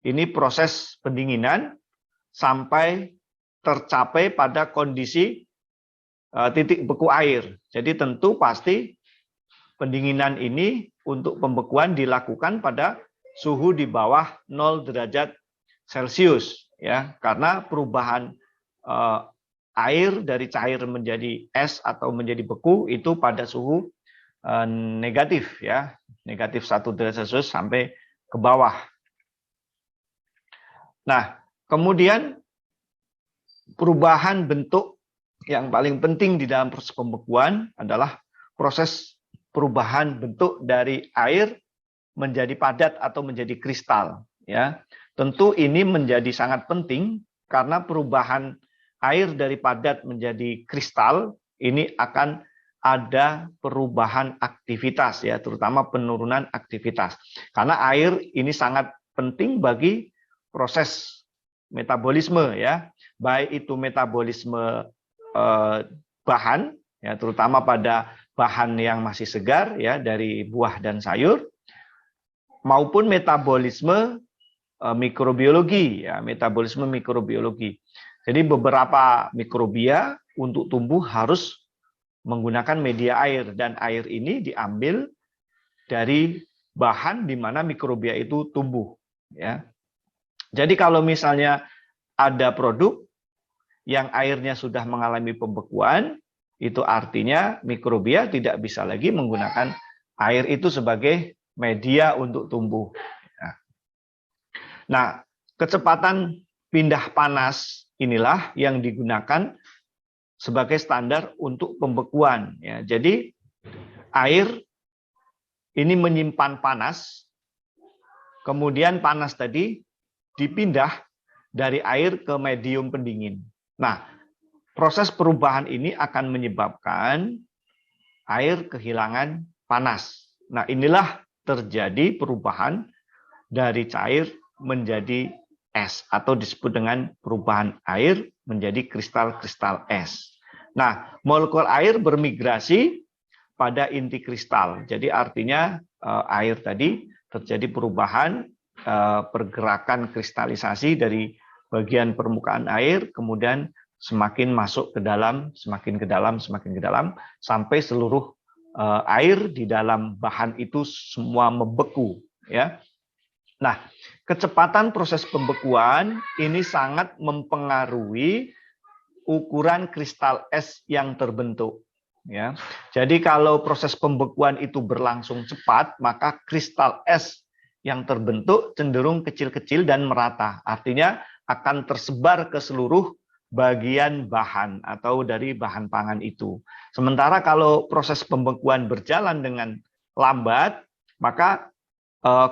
ini proses pendinginan sampai tercapai pada kondisi titik beku air. Jadi tentu pasti pendinginan ini untuk pembekuan dilakukan pada suhu di bawah 0 derajat Celcius, ya, karena perubahan air dari cair menjadi es atau menjadi beku itu pada suhu negatif, ya, negatif 1 derajat Celcius sampai ke bawah. Nah, kemudian perubahan bentuk yang paling penting di dalam proses pembekuan adalah proses perubahan bentuk dari air menjadi padat atau menjadi kristal, ya. Tentu ini menjadi sangat penting karena perubahan air dari padat menjadi kristal ini akan ada perubahan aktivitas, ya, terutama penurunan aktivitas. Karena air ini sangat penting bagi proses metabolisme, ya, baik itu metabolisme bahan, ya, terutama pada bahan yang masih segar, ya, dari buah dan sayur, maupun metabolisme mikrobiologi, ya, metabolisme mikrobiologi. Jadi beberapa mikrobia untuk tumbuh harus menggunakan media air, dan air ini diambil dari bahan di mana mikrobia itu tumbuh, ya. Jadi kalau misalnya ada produk yang airnya sudah mengalami pembekuan, itu artinya mikrobia tidak bisa lagi menggunakan air itu sebagai media untuk tumbuh. Nah, kecepatan pindah panas inilah yang digunakan sebagai standar untuk pembekuan, ya. Jadi air ini menyimpan panas, kemudian panas tadi dipindah dari air ke medium pendingin. Nah, proses perubahan ini akan menyebabkan air kehilangan panas. Nah, inilah terjadi perubahan dari cair menjadi es atau disebut dengan perubahan air menjadi kristal-kristal es. Nah, molekul air bermigrasi pada inti kristal. Jadi artinya air tadi terjadi perubahan pergerakan kristalisasi dari bagian permukaan air, kemudian semakin masuk ke dalam, semakin ke dalam, semakin ke dalam, sampai seluruh air di dalam bahan itu semua membeku, ya. Nah, kecepatan proses pembekuan ini sangat mempengaruhi ukuran kristal es yang terbentuk, ya. Jadi kalau proses pembekuan itu berlangsung cepat, maka kristal es yang terbentuk cenderung kecil-kecil dan merata. Artinya akan tersebar ke seluruh bagian bahan atau dari bahan pangan itu. Sementara kalau proses pembekuan berjalan dengan lambat, maka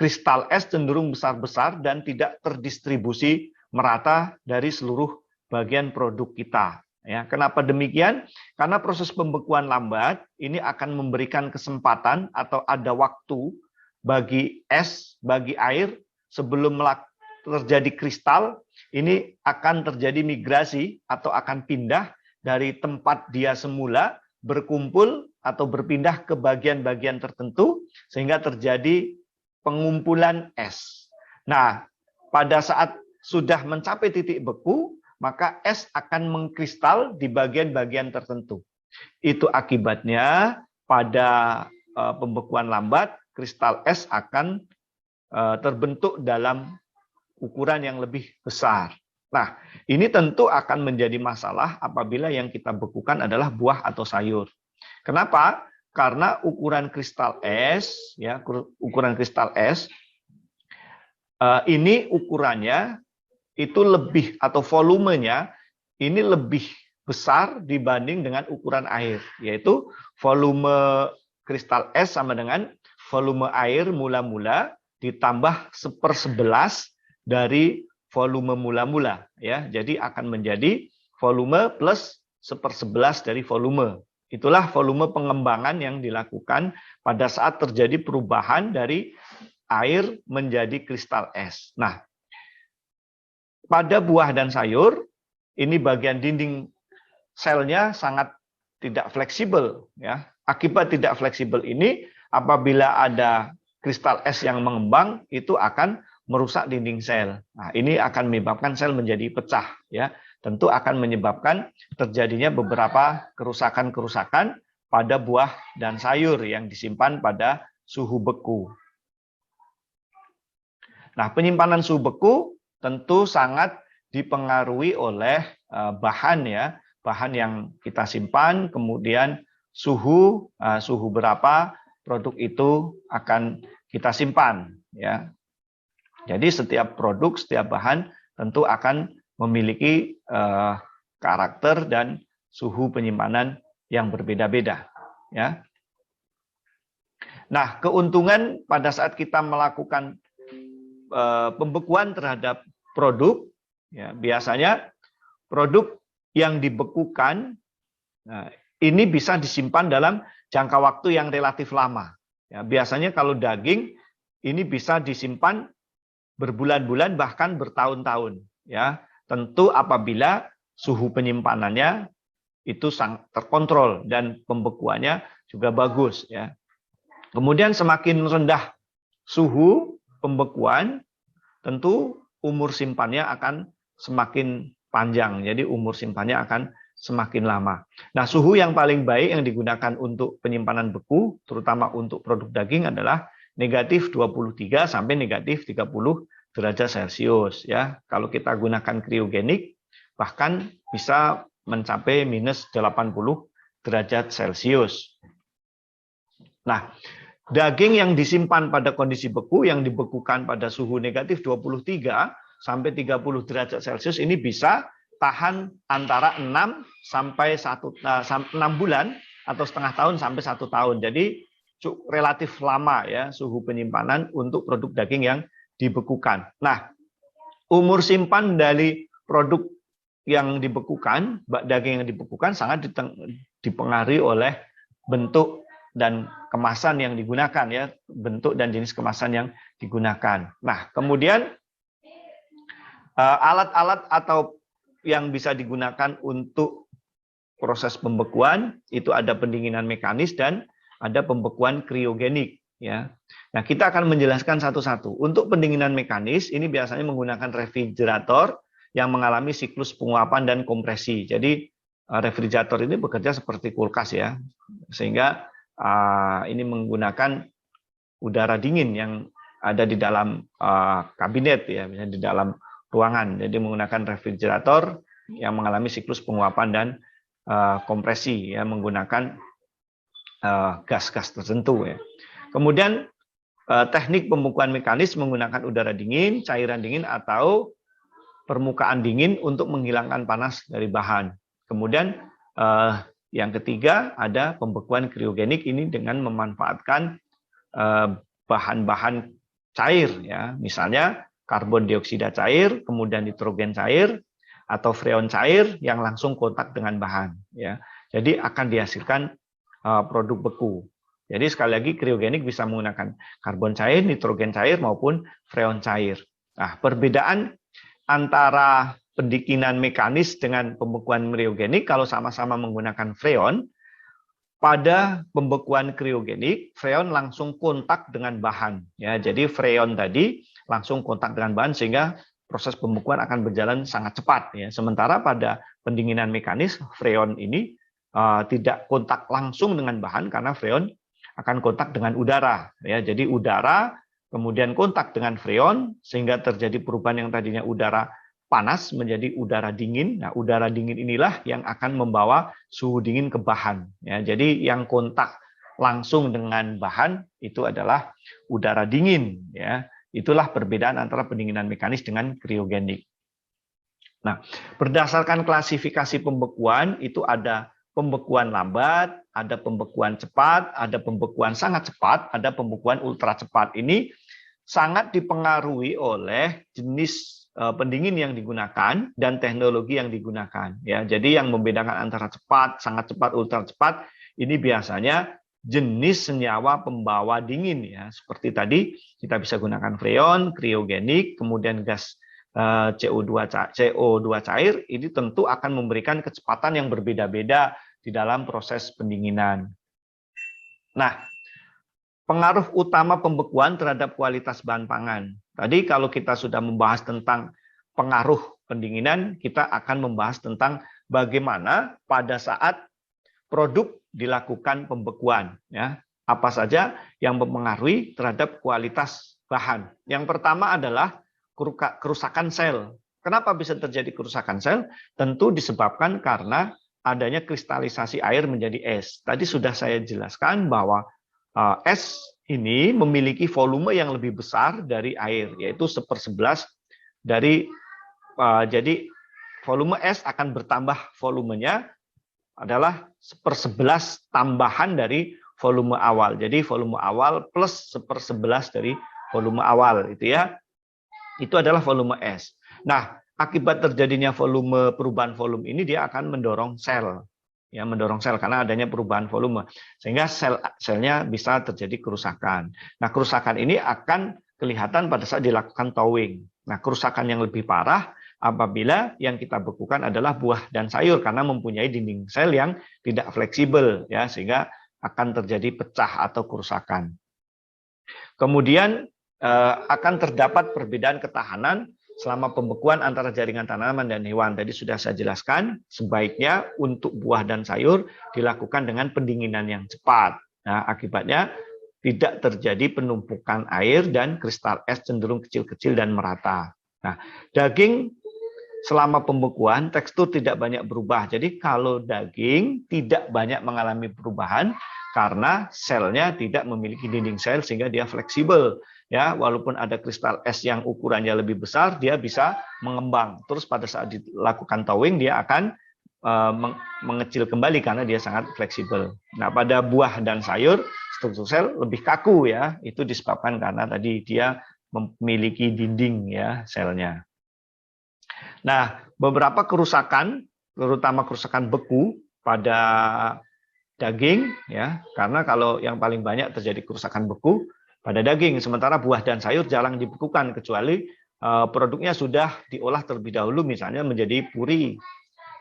kristal es cenderung besar-besar dan tidak terdistribusi merata dari seluruh bagian produk kita. Ya, kenapa demikian? Karena proses pembekuan lambat ini akan memberikan kesempatan atau ada waktu bagi es, bagi air sebelum terjadi kristal, ini akan terjadi migrasi atau akan pindah dari tempat dia semula berkumpul atau berpindah ke bagian-bagian tertentu sehingga terjadi pengumpulan es. Nah, pada saat sudah mencapai titik beku, maka es akan mengkristal di bagian-bagian tertentu. Itu akibatnya pada pembekuan lambat, kristal es akan terbentuk dalam ukuran yang lebih besar. Nah, ini tentu akan menjadi masalah apabila yang kita bekukan adalah buah atau sayur. Kenapa? Karena ukuran kristal es, ya, ukuran kristal es ini ukurannya itu lebih atau volumenya ini lebih besar dibanding dengan ukuran air, yaitu volume kristal es sama dengan volume air mula-mula ditambah 1/11 dari volume mula-mula, ya. Jadi akan menjadi volume plus 1/11 dari volume. Itulah volume pengembangan yang dilakukan pada saat terjadi perubahan dari air menjadi kristal es. Nah, pada buah dan sayur ini bagian dinding selnya sangat tidak fleksibel, ya. Akibat tidak fleksibel ini apabila ada kristal es yang mengembang itu akan merusak dinding sel. Nah, ini akan menyebabkan sel menjadi pecah, ya. Tentu akan menyebabkan terjadinya beberapa kerusakan-kerusakan pada buah dan sayur yang disimpan pada suhu beku. Nah, penyimpanan suhu beku tentu sangat dipengaruhi oleh bahan, ya, bahan yang kita simpan, kemudian suhu berapa produk itu akan kita simpan, ya. Jadi setiap produk, setiap bahan tentu akan memiliki karakter dan suhu penyimpanan yang berbeda-beda, ya. Nah, keuntungan pada saat kita melakukan pembekuan terhadap produk, ya, biasanya produk yang dibekukan ini bisa disimpan dalam jangka waktu yang relatif lama. Ya, biasanya kalau daging ini bisa disimpan berbulan-bulan bahkan bertahun-tahun. Ya, tentu apabila suhu penyimpanannya itu sangat terkontrol dan pembekuannya juga bagus. Ya. Kemudian semakin rendah suhu pembekuan, tentu umur simpannya akan semakin panjang. Jadi umur simpannya akan semakin lama. Nah, suhu yang paling baik yang digunakan untuk penyimpanan beku, terutama untuk produk daging adalah negatif 23 sampai negatif 30 derajat Celcius. Ya. Kalau kita gunakan kriogenik, bahkan bisa mencapai minus 80 derajat Celcius. Nah, daging yang disimpan pada kondisi beku, yang dibekukan pada suhu negatif 23 sampai 30 derajat Celcius ini bisa tahan antara 6 sampai 6 bulan atau setengah tahun sampai 1 tahun. Jadi relatif lama, ya, suhu penyimpanan untuk produk daging yang dibekukan. Nah, umur simpan dari produk yang dibekukan, daging yang dibekukan sangat dipengaruhi oleh bentuk dan kemasan yang digunakan, ya, bentuk dan jenis kemasan yang digunakan. Nah, kemudian alat-alat atau yang bisa digunakan untuk proses pembekuan itu ada pendinginan mekanis dan ada pembekuan kriogenik, ya. Nah, kita akan menjelaskan satu-satu. Untuk pendinginan mekanis ini biasanya menggunakan refrigerator yang mengalami siklus penguapan dan kompresi. Jadi refrigerator ini bekerja seperti kulkas, ya, sehingga ini menggunakan udara dingin yang ada di dalam kabinet, ya, misalnya di dalam ruangan. Jadi menggunakan refrigerator yang mengalami siklus penguapan dan kompresi, ya, menggunakan gas-gas tertentu, ya. Kemudian teknik pembekuan mekanis menggunakan udara dingin, cairan dingin atau permukaan dingin untuk menghilangkan panas dari bahan. Kemudian yang ketiga ada pembekuan kriogenik, ini dengan memanfaatkan bahan-bahan cair, ya, misalnya karbon dioksida cair, kemudian nitrogen cair atau freon cair yang langsung kontak dengan bahan, ya. Jadi akan dihasilkan produk beku. Jadi sekali lagi kriogenik bisa menggunakan karbon cair, nitrogen cair maupun freon cair. Nah, perbedaan antara pendinginan mekanis dengan pembekuan kriogenik, kalau sama-sama menggunakan freon, pada pembekuan kriogenik, freon langsung kontak dengan bahan. Ya, jadi freon tadi langsung kontak dengan bahan sehingga proses pembekuan akan berjalan sangat cepat. Ya. Sementara pada pendinginan mekanis, freon ini tidak kontak langsung dengan bahan karena freon akan kontak dengan udara. Ya, jadi udara kemudian kontak dengan freon sehingga terjadi perubahan yang tadinya udara panas menjadi udara dingin. Nah, udara dingin inilah yang akan membawa suhu dingin ke bahan. Ya, jadi yang kontak langsung dengan bahan itu adalah udara dingin. Ya, itulah perbedaan antara pendinginan mekanis dengan kriogenik. Nah, berdasarkan klasifikasi pembekuan itu ada pembekuan lambat, ada pembekuan cepat, ada pembekuan sangat cepat, ada pembekuan ultra cepat. Ini sangat dipengaruhi oleh jenis pendingin yang digunakan dan teknologi yang digunakan, ya. Jadi yang membedakan antara cepat, sangat cepat, ultra cepat ini biasanya jenis senyawa pembawa dingin, ya. Seperti tadi kita bisa gunakan freon, kriogenik, kemudian gas CO2 cair, ini tentu akan memberikan kecepatan yang berbeda-beda di dalam proses pendinginan. Nah, pengaruh utama pembekuan terhadap kualitas bahan pangan. Tadi kalau kita sudah membahas tentang pengaruh pendinginan, kita akan membahas tentang bagaimana pada saat produk dilakukan pembekuan. Ya. Apa saja yang mempengaruhi terhadap kualitas bahan. Yang pertama adalah kerusakan sel. Kenapa bisa terjadi kerusakan sel? Tentu disebabkan karena adanya kristalisasi air menjadi es. Tadi sudah saya jelaskan bahwa es ini memiliki volume yang lebih besar dari air, yaitu 1/11 dari, jadi volume es akan bertambah, volumenya adalah 1/11 tambahan dari volume awal. Jadi volume awal plus 1/11 dari volume awal, itu ya. Itu adalah volume es. Nah, akibat terjadinya perubahan volume ini dia akan mendorong sel. Ya, mendorong sel karena adanya perubahan volume sehingga selnya bisa terjadi kerusakan. Nah, kerusakan ini akan kelihatan pada saat dilakukan thawing. Nah, kerusakan yang lebih parah apabila yang kita bekukan adalah buah dan sayur karena mempunyai dinding sel yang tidak fleksibel ya, sehingga akan terjadi pecah atau kerusakan. Kemudian akan terdapat perbedaan ketahanan selama pembekuan antara jaringan tanaman dan hewan. Tadi sudah saya jelaskan, sebaiknya untuk buah dan sayur dilakukan dengan pendinginan yang cepat. Nah, akibatnya tidak terjadi penumpukan air dan kristal es cenderung kecil-kecil dan merata. Nah, daging selama pembekuan tekstur tidak banyak berubah. Jadi kalau daging tidak banyak mengalami perubahan karena selnya tidak memiliki dinding sel sehingga dia fleksibel. Ya, walaupun ada kristal es yang ukurannya lebih besar, dia bisa mengembang. Terus pada saat dilakukan thawing, dia akan mengecil kembali karena dia sangat fleksibel. Nah, pada buah dan sayur, struktur sel lebih kaku ya. Itu disebabkan karena tadi dia memiliki dinding ya selnya. Nah, beberapa kerusakan, terutama kerusakan beku pada daging ya, karena kalau yang paling banyak terjadi kerusakan beku pada daging, sementara buah dan sayur jarang dibekukan kecuali produknya sudah diolah terlebih dahulu, misalnya menjadi puri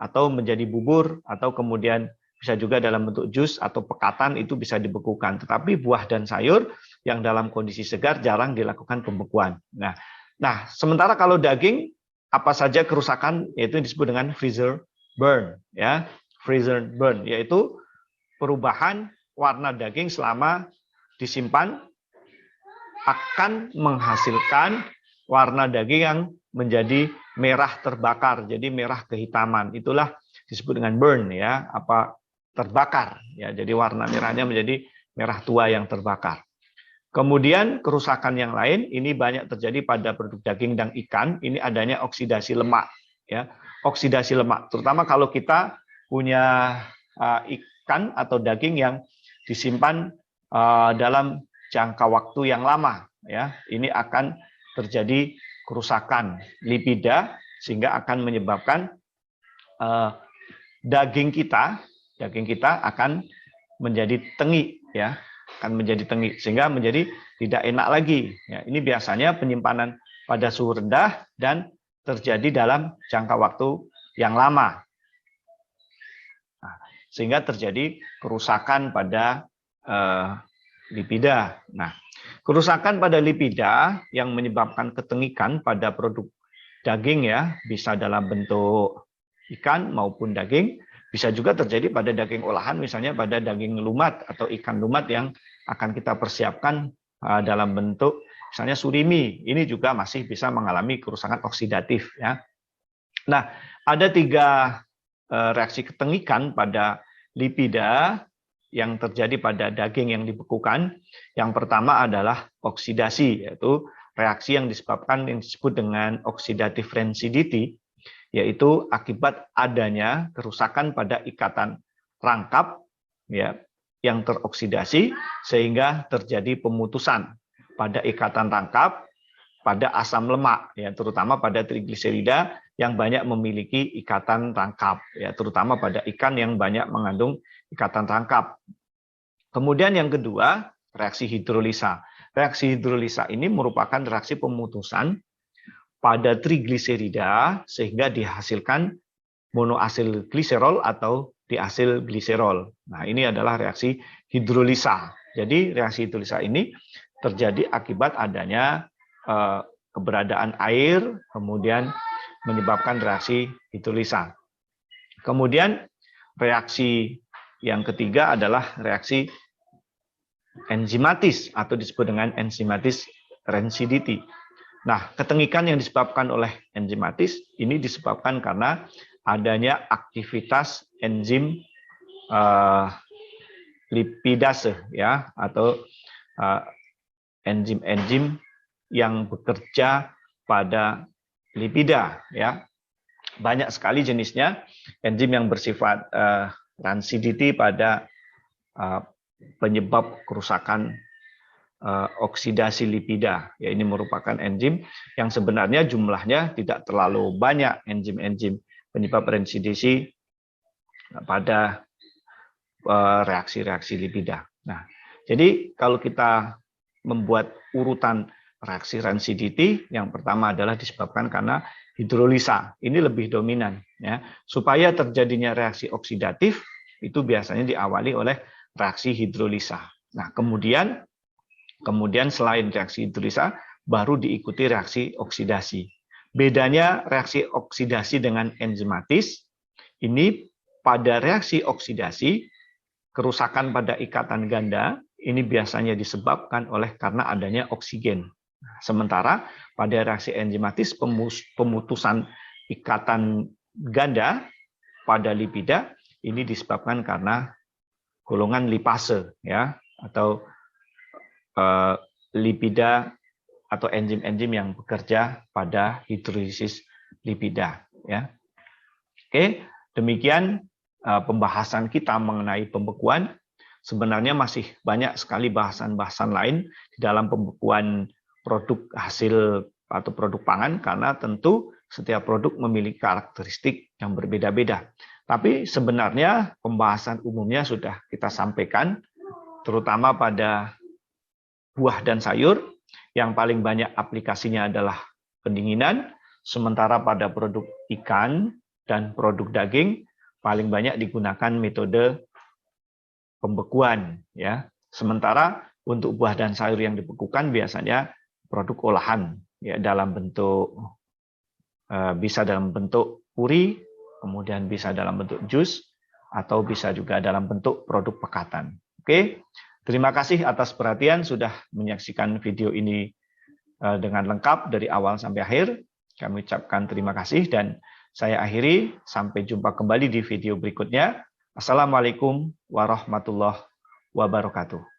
atau menjadi bubur atau kemudian bisa juga dalam bentuk jus atau pekatan itu bisa dibekukan. Tetapi buah dan sayur yang dalam kondisi segar jarang dilakukan pembekuan. Nah, sementara kalau daging apa saja kerusakan yaitu disebut dengan freezer burn ya, freezer burn yaitu perubahan warna daging selama disimpan akan menghasilkan warna daging yang menjadi merah terbakar, jadi merah kehitaman. Itulah disebut dengan burn ya, apa terbakar ya. Jadi warna merahnya menjadi merah tua yang terbakar. Kemudian kerusakan yang lain ini banyak terjadi pada produk daging dan ikan, ini adanya oksidasi lemak ya. Oksidasi lemak, terutama kalau kita punya ikan atau daging yang disimpan dalam jangka waktu yang lama ya, ini akan terjadi kerusakan lipida sehingga akan menyebabkan daging kita akan menjadi tengik ya, akan menjadi tengik sehingga menjadi tidak enak lagi ya. Ini biasanya penyimpanan pada suhu rendah dan terjadi dalam jangka waktu yang lama. Nah, sehingga terjadi kerusakan pada lipida. Nah, kerusakan pada lipida yang menyebabkan ketengikan pada produk daging ya, bisa dalam bentuk ikan maupun daging, bisa juga terjadi pada daging olahan, misalnya pada daging lumat atau ikan lumat yang akan kita persiapkan dalam bentuk misalnya surimi. Ini juga masih bisa mengalami kerusakan oksidatif ya. Nah, ada 3 reaksi ketengikan pada lipida yang terjadi pada daging yang dibekukan. Yang pertama adalah oksidasi, yaitu reaksi yang disebut dengan oxidative rancidity, yaitu akibat adanya kerusakan pada ikatan rangkap ya, yang teroksidasi sehingga terjadi pemutusan pada ikatan rangkap pada asam lemak ya, terutama pada trigliserida yang banyak memiliki ikatan rangkap ya, terutama pada ikan yang banyak mengandung ikatan rangkap. Kemudian yang kedua, reaksi hidrolisa. Reaksi hidrolisa ini merupakan reaksi pemutusan pada trigliserida sehingga dihasilkan monoasil gliserol atau diasil gliserol. Nah, ini adalah reaksi hidrolisa Jadi reaksi hidrolisa ini terjadi akibat adanya keberadaan air, kemudian menyebabkan reaksi hidrolisa. Kemudian reaksi yang ketiga adalah reaksi enzimatis atau disebut dengan enzimatis rancidity. Nah, ketengikan yang disebabkan oleh enzimatis ini disebabkan karena adanya aktivitas enzim lipidase ya, atau enzim-enzim yang bekerja pada lipida ya. Banyak sekali jenisnya enzim yang bersifat rancidity pada penyebab kerusakan oksidasi lipida. Ya, ini merupakan enzim yang sebenarnya jumlahnya tidak terlalu banyak, enzim-enzim penyebab rancidity pada reaksi-reaksi lipida. Nah, jadi kalau kita membuat urutan reaksi rancidity, yang pertama adalah disebabkan karena hidrolisa. Ini lebih dominan ya. Supaya terjadinya reaksi oksidatif itu biasanya diawali oleh reaksi hidrolisa. Nah, kemudian selain reaksi hidrolisa baru diikuti reaksi oksidasi. Bedanya reaksi oksidasi dengan enzimatis, ini pada reaksi oksidasi, kerusakan pada ikatan ganda ini biasanya disebabkan oleh karena adanya oksigen. Sementara pada reaksi enzimatis, pemutusan ikatan ganda pada lipida ini disebabkan karena golongan lipase ya, atau lipida atau enzim-enzim yang bekerja pada hidrolisis lipida ya. Oke, demikian pembahasan kita mengenai pembekuan. Sebenarnya masih banyak sekali bahasan-bahasan lain di dalam pembekuan produk hasil atau produk pangan, karena tentu setiap produk memiliki karakteristik yang berbeda-beda. Tapi sebenarnya pembahasan umumnya sudah kita sampaikan, terutama pada buah dan sayur, yang paling banyak aplikasinya adalah pendinginan, sementara pada produk ikan dan produk daging paling banyak digunakan metode pembekuan ya. Sementara untuk buah dan sayur yang dibekukan biasanya produk olahan ya, dalam bentuk bisa dalam bentuk puri, kemudian bisa dalam bentuk jus, atau bisa juga dalam bentuk produk pekatan. Oke. Terima kasih atas perhatian sudah menyaksikan video ini dengan lengkap dari awal sampai akhir. Kami ucapkan terima kasih dan saya akhiri. Sampai jumpa kembali di video berikutnya. Assalamualaikum warahmatullahi wabarakatuh.